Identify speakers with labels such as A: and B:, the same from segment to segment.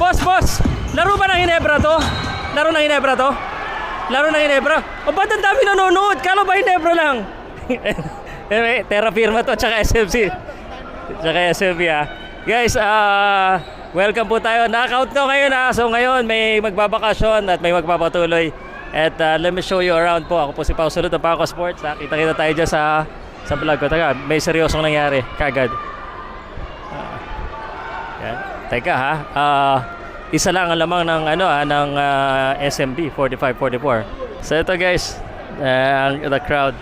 A: Boss! Laro ba ng Ginebra to? Laro ng Ginebra to? Laro ng Ginebra? O ba't ang dami nanonood? Kala ba Ginebra lang? Terra Firma to, tsaka SMC. Tsaka SMC Guys, welcome po tayo. Knockout ko ngayon So ngayon may magbabakasyon at may magpapatuloy. At let me show you around po. Ako po si Pao Salud ng Paco Sports. Kita-kita tayo dyan sa vlog ko. Teka, may seryosong nangyari kagad. Yan. Teka isa lang ang lamang ng ng SMB 4544. So ito guys, the crowd.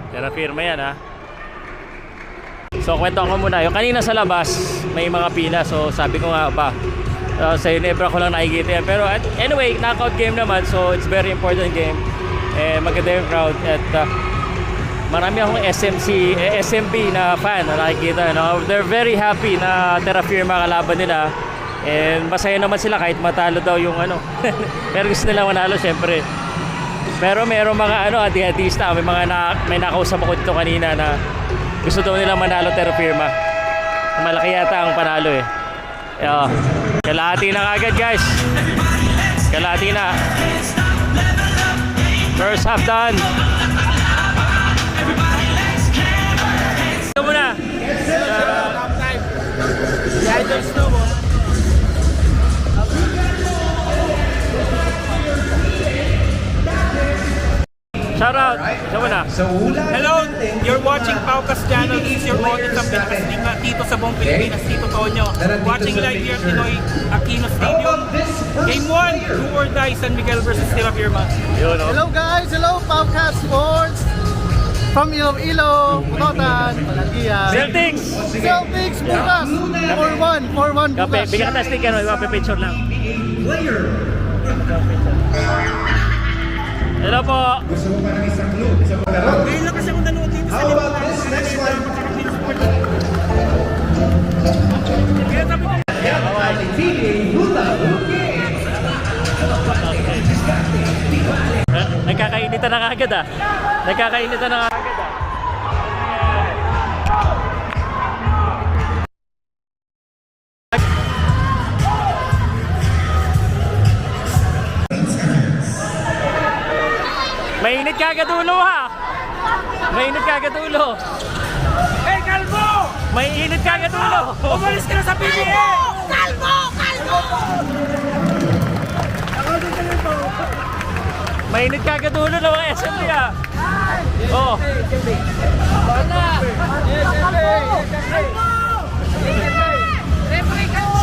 A: Terra Firma yan So kwento ko muna. Yung kanina sa labas may mga pila. So sabi ko nga ba sa Ginebra ko lang nakikita yan. Pero anyway, knockout game naman. So it's very important game. Maganda yung crowd. At marami akong SMB na fan na nakikita. They're very happy na Terra Firma kalaban nila. And masaya naman sila kahit matalo daw yung Pero gusto nila manalo syempre. Pero merong mga adi-adista. May nakausap ako dito kanina na gusto daw nila manalo Terra Firma. Malaki yata ang panalo Kalahati na kagad guys. Kalahati na. First half done. Ito muna. Shout out. Ito muna.
B: Hello, you're watching Paukas Channel. This is your audience ng Pilipinas dito sa buong Pilipinas, Tito Tonyo. Watching live here at Pinoy Aquino Stadium. Game 1, do or die, San Miguel versus Terra Firma.
C: Hello guys, hello Paukas Sports. From Iloilo, Punotan, Palagian.
A: Celtics
C: bukas. 4-1 bukas.
A: Bigyan ka stick picture lang. Hello po.
B: Ngayon lang kasi akong nanood dito sa
A: Nagkakainitan na kagad Nagkakainitan na kagad Mainit kagad ulo Mainit kagad ulo.
B: Hey, Kalbo!
A: Mainit kagad ulo.
B: Umalis ka na sa PBA!
D: Kalbo!
A: Mainit kagad ulo ng mga SMB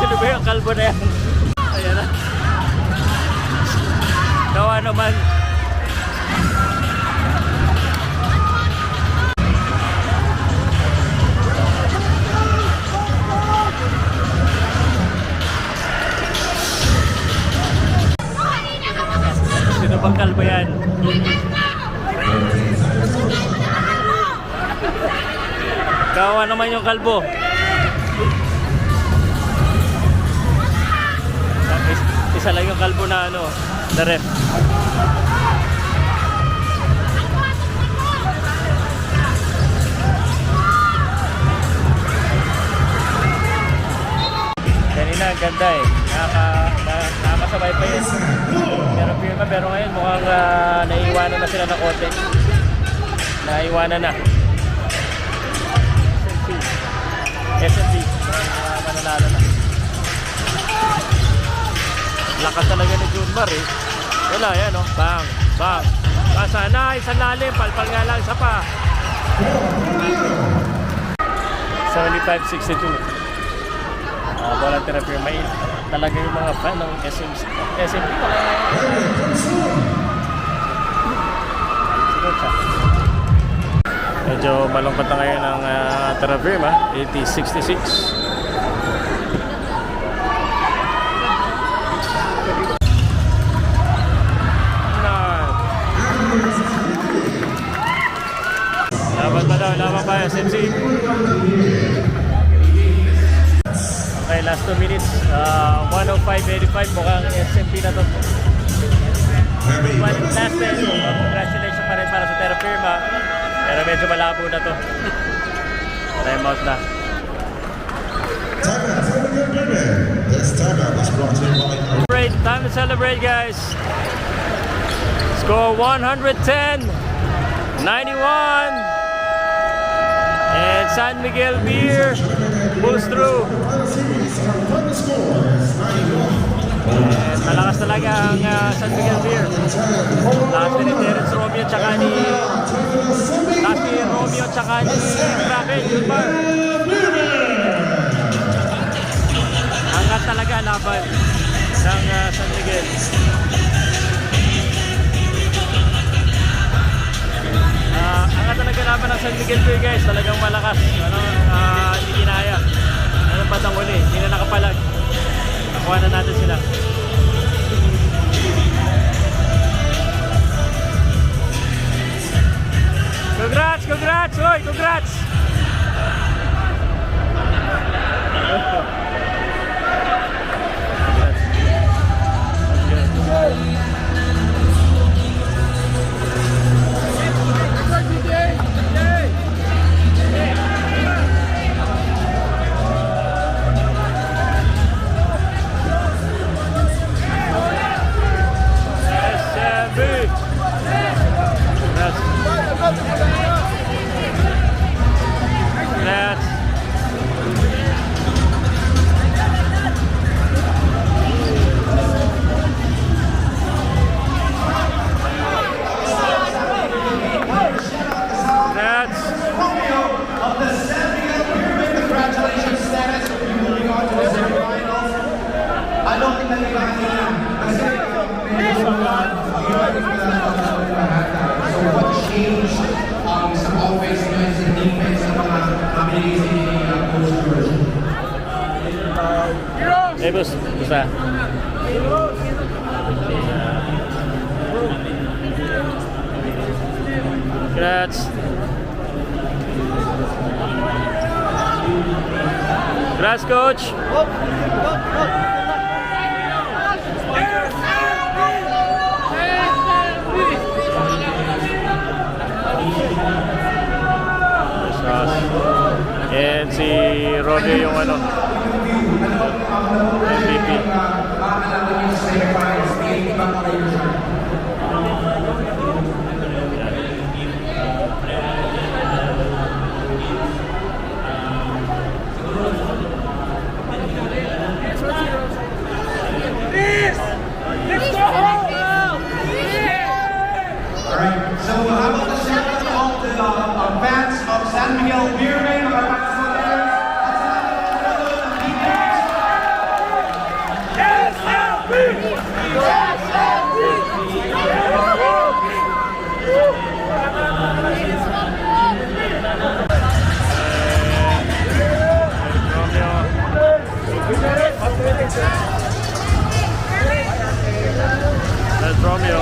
A: Sino ba yung kalbo na yan? Ayan na. Gawa naman. Sino bang kalbo yan? Gawa naman yung kalbo. Isa lang yung kalbo na na ref. Kanina ang ganda nakakasabay pa yun. Pero ngayon mukhang naiiwanan na sila ng konti. Naiiwanan na. SMB mananalo na. Lakas talaga ni Junmar Wala yan Bang. Sana isang lalim. Palpal nga lang isa pa. 75-62. Bola Terra Firma talaga yung mga fan ng SMB medyo malungkot na ngayon ng Terra Firma 80-66. Laban pa SMC. Okay, last 2 minutes. 105-85. Mukhang SMP na to. Last 10. Congratulations. firma. Pero medyo malabo na to. Time out na.
D: This timeout is brought to you by
A: Celebrate. Time to celebrate, guys. Score 110, 91. And San Miguel Beer pulls through. And malakas talaga ang San Miguel Beer. Lakas ni Terence Romeo tsaka ni Kraken Junior. Angat talaga laban ng San Miguel. Angat talaga laban ng San Miguel Beer, guys. Talagang malakas. Hindi kinaya. Anong patang huli? Hindi na nakapalag. Nakuha na natin sila. Congrats! Congrats! Hoy! Congrats! Hey, boss. Basta. Congrats. Congrats, coach. And si Romeo yung MVP.
E: Alright, so how about the shout out to the fans of San Miguel Beer Main, our fans out there.
A: That's Romeo.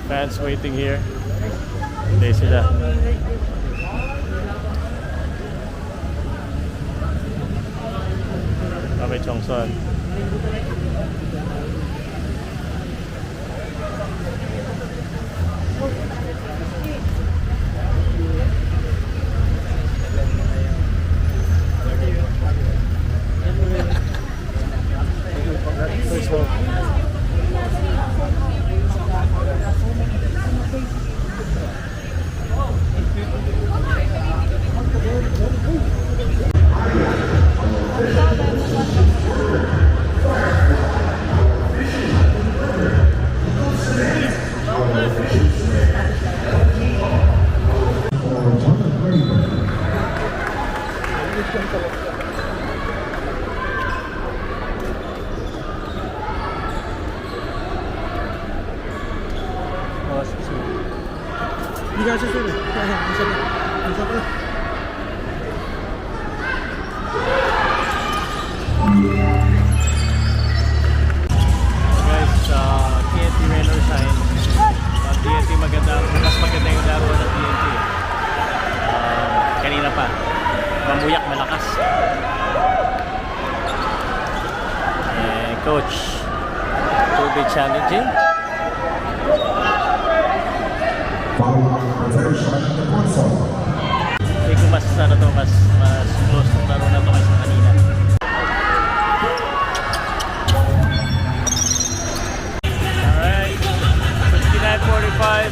A: Fans waiting here. Hindi sila. Kami Chongson.
C: Hindi ka siya sir. Isa pa.
A: Guys, TNT Raynor Shine. TNT maganda, mas maganda yung laro ng TNT. Kanina pa. Mamuyak, malakas. Coach, will be challenging.
D: Following preparation at the console.
A: Hindi ko mas close ng laro na ito kaysa kanina. Alright, 59-45.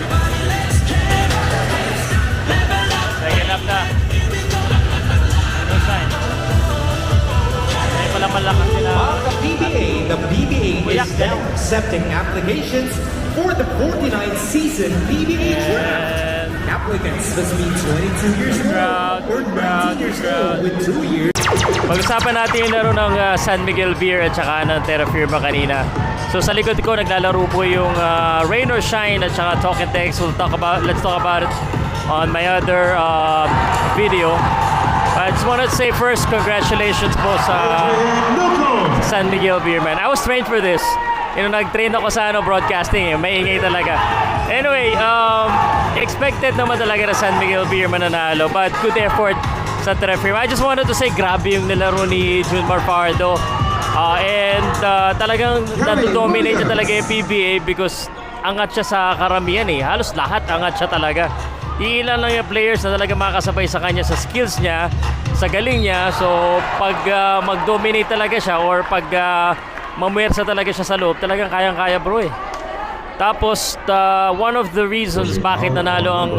A: Second up na. No sign. Ay pala malakas nila.
F: The PBA is now accepting applications for the 49th season PBA draft. Applicants must be 22 years old or 19 years old with 2 years.
A: Pag-usapan natin yung laro ng San Miguel Beer at saka ng Terra Firma kanina. So sa likod ko naglalaro po yung Raynor Shine at saka Talk and Text. Let's talk about it on my other video. I just want to say first, congratulations po sa San Miguel Beer, man. I was trained for this. Nag-train ako sa broadcasting, maingay talaga. Anyway, expected naman talaga na San Miguel Beer mananalo, but good effort sa Terra Firma. I just wanted to say grabe yung nilaro ni Junmar Pardo. And talagang nado-dominate niya talaga yung PBA because angat siya sa karamihan eh. Halos lahat angat siya talaga. Ilan lang yung players na talaga makakasabay sa kanya sa skills niya, sa galing niya. So pag mag-dominate talaga siya or pag mamuwersa talaga siya sa loob, talagang kayang-kaya bro eh. Tapos one of the reasons bakit nanalo ang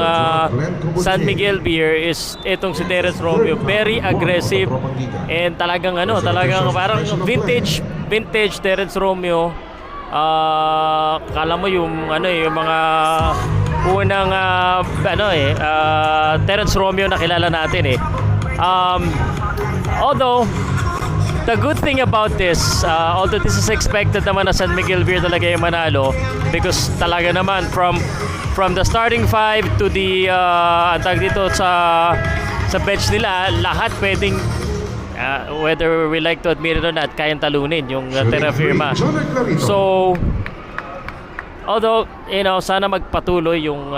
A: San Miguel Beer is itong si Terence Romeo, very aggressive and talagang parang vintage Terence Romeo. Kala mo yung yung mga unang Terence Romeo na kilala natin eh. Although the good thing about this, although this is expected naman na San Miguel Beer talaga yung manalo because talaga naman from the starting five to the antag dito sa bench nila, lahat pwedeng whether we like to admit it or not, kayang talunin yung Terra Firma. So although sana magpatuloy yung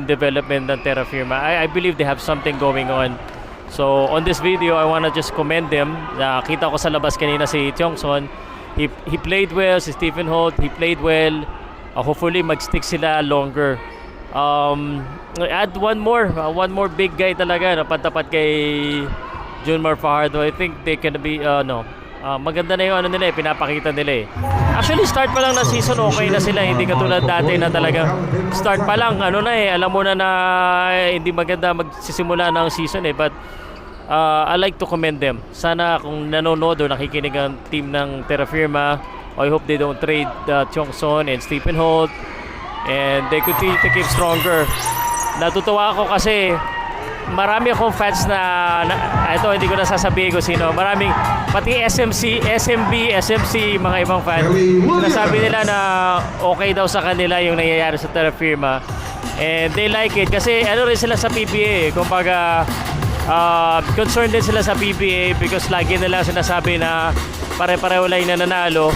A: development ng Terra Firma. I believe they have something going on. So on this video, I wanna just commend them. Nakita ko sa labas kanina si Tiongson. He played well. Si Stephen Holt, he played well. Hopefully mag-stick sila longer. Add one more big guy talaga na pantapat kay Junmar Fajardo. I think they can be maganda na yung nila pinapakita nila eh. Actually start pa lang na season okay na sila, hindi katulad dati na talaga start pa lang alam mo na hindi maganda magsisimula ng season eh. But I like to commend them. Sana kung nanonood o nakikinig ang team ng Terra Firma, I hope they don't trade Tiongson and Stephen Holt and they continue to keep stronger. Natutuwa ako kasi marami akong fans na ito hindi ko na sasabihin ko sino, maraming pati SMB, mga ibang fans nasabi nila na okay daw sa kanila yung nangyayari sa Terra Firma and they like it kasi rin sila sa PBA kumbaga concerned din sila sa PBA because lagi nila sinasabi na pare-pareho lang yung nananalo.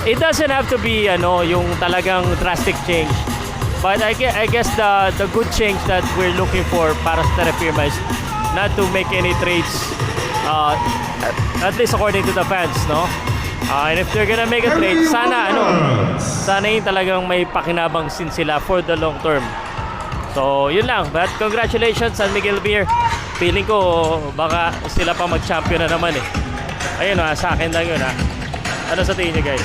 A: It doesn't have to be yung talagang drastic change. But I guess the good change that we're looking for para sa Terra Firma is not to make any trades, at least according to the fans, no? And if they're gonna make a trade, sana yung talagang may pakinabang sin sila for the long term. So yun lang. But congratulations San Miguel Beer. Feeling ko baka sila pa mag-champion na naman eh. Ayun sa akin lang yun Ano sa tingin niyo guys?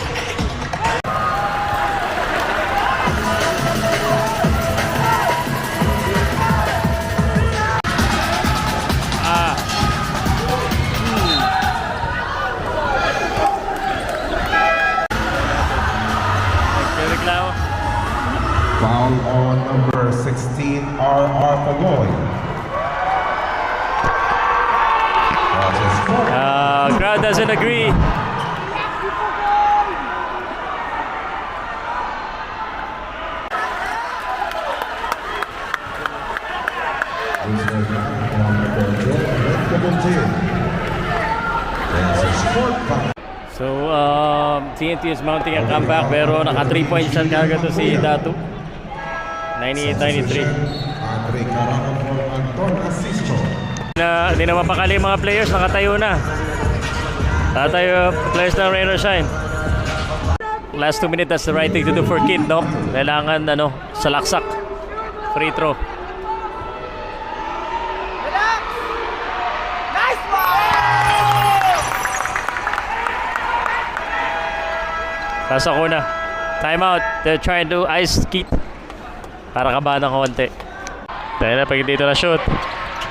D: Foul on number 16, R.R. Paloy.
A: Crowd doesn't agree. TNT is mounting a comeback pero naka 3 points siya kagad to si Datu. 98-93.
D: Andre Caraco for Anton Asisto.
A: Hindi na mapakali yung mga players, nakatayo na. Tatayo players ng Rain or Shine. Last 2 minutes, that's the right thing to do for Kid, no? Kailangan, salaksak. Free throw. Pasok ko na. Timeout. They're trying to ice Kid. Para kabahan ng konti. Dahil na, pag dito na shoot.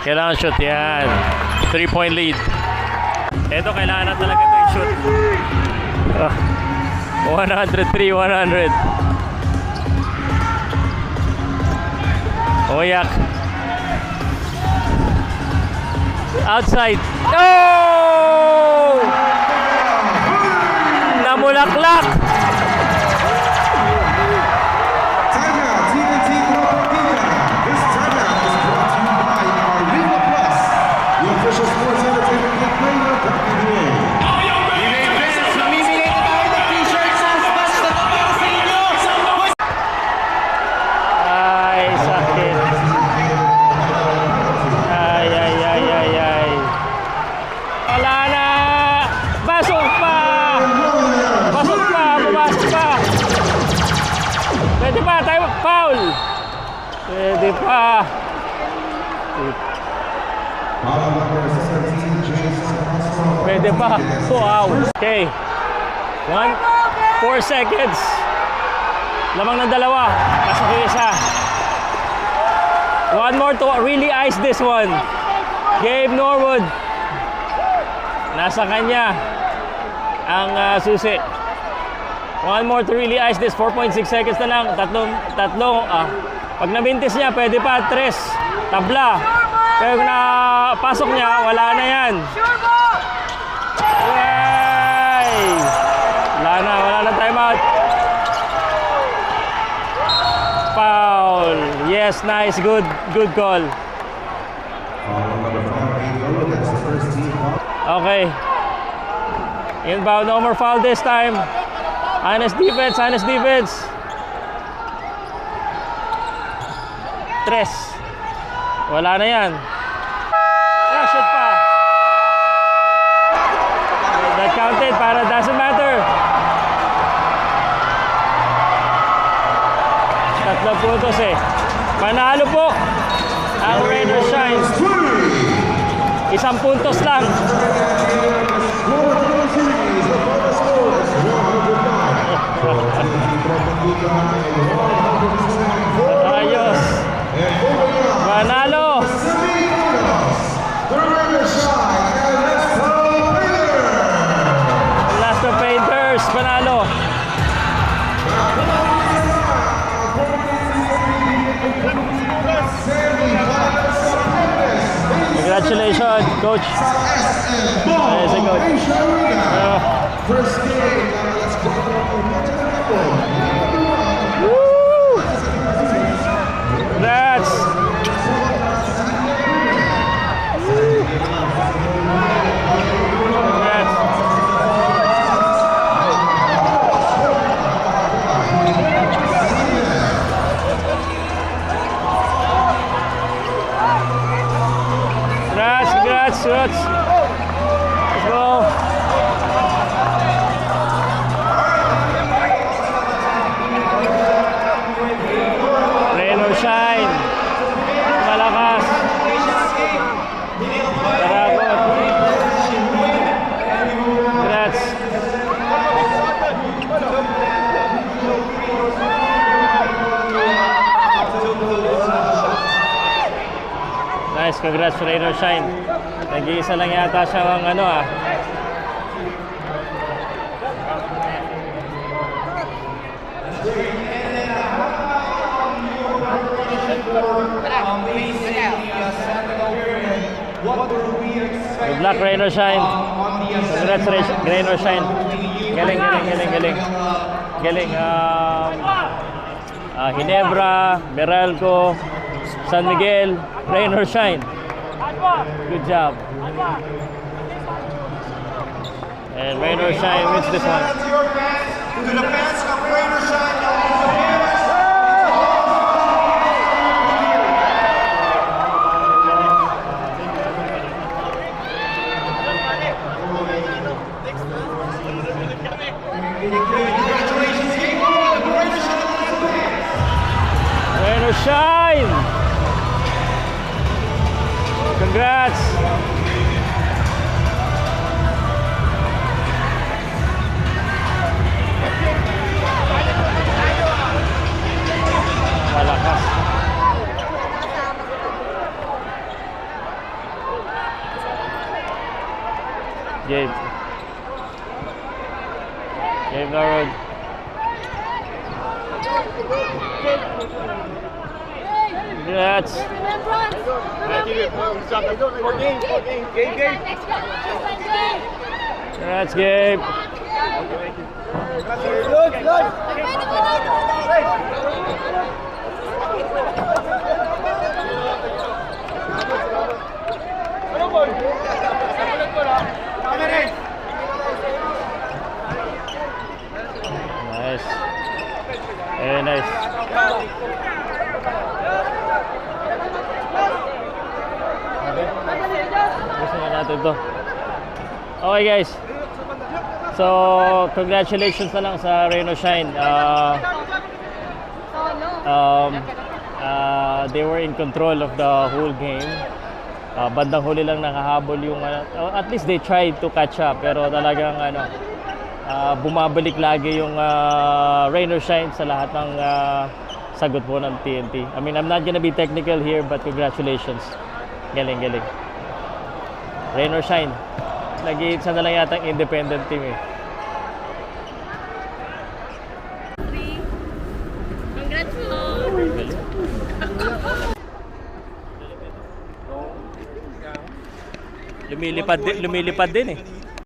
A: Kailangan shoot. Yan. 3-point lead. Ito, kailangan na talaga ito yung shoot. 103-100. Oyak. Outside. No! Namulaklak.
D: Timeout, TNT Propaganda. This timeout is brought to you by Arena Plus, the official sports entertainment gateway of WNBA.
A: Ay, sakit. Ay. Wala na! Pasok pa! Pasok pa! Pumasok pa! Pwede pa! Tayo! Foul! Pwede pa! Pwede pa! Wow! Okay. 4 seconds. Lamang ng dalawa. Pasok yung isa. One more to really ice this one. Gabe Norwood. Nasa kanya ang susi. One more to really ice this. 4.6 seconds na lang. Tatlong. Pag nabintis niya, pwede pa. 3. Tabla. Pero kung napasok niya, wala na yan. Yay! Wala na timeout. Foul. Yes, nice. Good call. Okay. Inbound, no more foul this time. Honest defense. 3. Wala na yan. Shoot pa. That counted para doesn't matter. 3 puntos eh. Panalo po ang Rain or Shine. 1 puntos lang. Ayos. Panalo. Last of Painters. Panalo. Congratulations, coach. Yes, coach.
D: First game, let's go.
A: Woo! Congrats. Congrats. Congrats. Let's go. Rain or Shine. Malakas. Tarabot. Congrats. Nice, congrats Rain or Shine. Nag-iisa lang yata siya ang Good luck, Rain or Shine. Congrats, Rain or Shine. Galing. Galing. Ginebra, Meralco, San Miguel, Rain or Shine. Good job. And Rain or Shine wins this one.
E: To your fans, to the fans of Rain or Shine, you'll be the winners. Congratulations, Game 1, the Rain or Shine wins.
A: Rain or Shine! Congrats! Malakas. Gabe. Gabe Norwood. Congrats. Congrats, Gabe. Nice. Very nice. Gusto na natin to. Okay guys. So, congratulations na lang sa Rain or Shine. They were in control of the whole game. Bandang huli lang nakahabol yung at least they tried to catch up, pero talagang bumabalik lagi yung Rain or Shine sa lahat ng sagot po ng TNT. I mean, I'm not gonna be technical here, but congratulations. Galing, galing. Rain or Shine. Nag-iitsa na lang yata ang independent team eh.
G: Congrats po!
A: Lumilipad din eh.